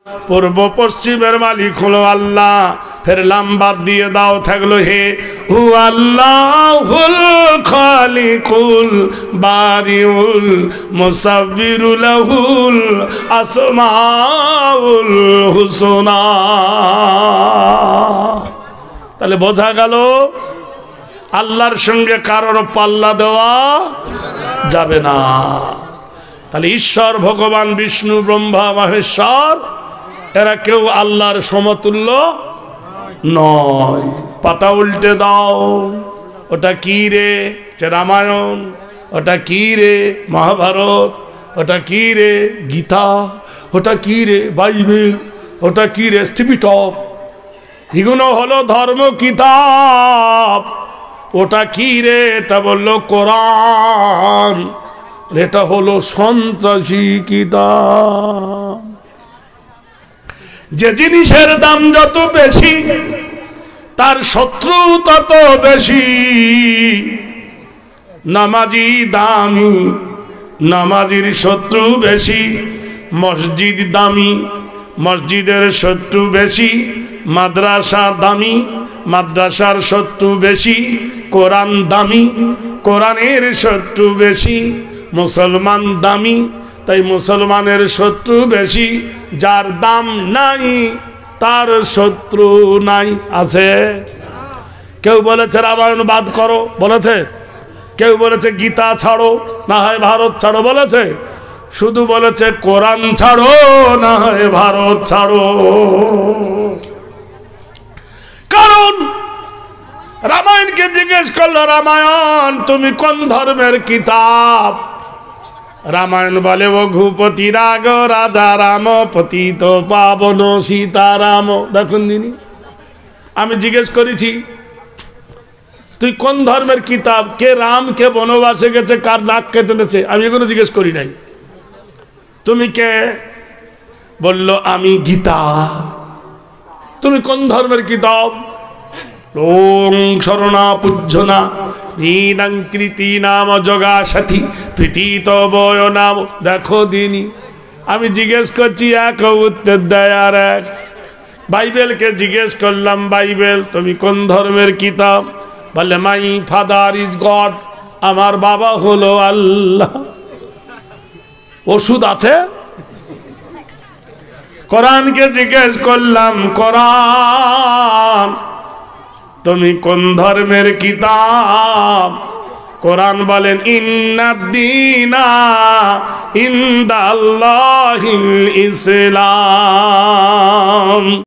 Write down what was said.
পূর্ব পশ্চিমের মালিক হলো আল্লাহ। ফের লাম্বাদ দিয়ে দাও থাকলো হে হু আল্লাহুল খালিকুল বারিউল মুসাব্বিরু লাহুল আসমাউল হুসনা। তাহলে বোঝা গেল আল্লাহর সঙ্গে কারোর পাল্লা দেওয়া যাবে না। তাহলে ঈশ্বর ভগবান বিষ্ণু ব্রহ্মা মহেশ্বর এরা কেউ আল্লাহর সমতুল্য নয়। পাতা উল্টে দাও, ওটা কি রে? রামায়ণ। ওটা কি রে? মহাভারত। ওটা কি রে? গীতা। ওটা কি রে? বাইবেল। ওটা কি রে? স্টিপিটপ। এগুলো হলো ধর্ম কিতাব। ওটা কি রে? তা বললো কোরআন। এটা হলো সন্ত্রাসী কিতাব। যে জিনিসের দাম যত বেশি তার শত্রু তত বেশি। নামাজি দামি, নামাজির শত্রু বেশি। মসজিদ দামি, মসজিদের শত্রু বেশি। মাদ্রাসা দামি, মাদ্রাসার শত্রু বেশি। কোরআন দামি, কোরআনের শত্রু বেশি। মুসলমান দামি, তাই মুসলমানের শত্রু বেশি। যার দাম নাই তার শত্রু নাই। আছে? কেউ বলেছে রামায়ণ বাদ করো, বলেছে? কেউ বলেছে গীতা ছাড়ো, না হয় ভারত ছাড়ো, বলেছে? শুধু বলেছে কোরআন ছাড়ো, না হয় ভারত ছাড়ো। কারণ রামায়ণকে জিজ্ঞেস করলো, রামায়ণ তুমি কোন ধর্মের কিতাব? রামায়ণ বলে রঘুপতি রাগ রাজা রাম পতিত পাবন সীতারাম। দেখুন দিনি, আমি জিজ্ঞেস করেছি তুই কোন ধর্মের কিতাব? কে রাম, কে বনবাসে গেছে, কার নাক কেটে নিয়েছে, আমি এগুলো জিজ্ঞেস করি নাই। তুমি কে? বলল আমি গীতা। তুমি কোন ধর্মের কিতাব? ওং শরণা পূজ্যনা ঋণাঙ্কৃতি নাম যোগা সাথী প্রীতিত বয় নাম। দেখো দিনী, আমি জিজ্ঞেস করছি এক উত্তর দেয় আর এক। বাইবেলকে জিজ্ঞেস করলাম, বাইবেল তুমি কোন ধর্মের কিতাব? বলে মাই ফাদার ইজ গড, আমার বাবা হলো আল্লাহ। ওষুধ আছে? কোরআনকে জিজ্ঞেস করলাম, কোরআন তুমি কোন ধর্মের কিতাব? কোরআন বলেন ইন্নাদ-দীনা ইনদাল্লাহিল ইসলাম।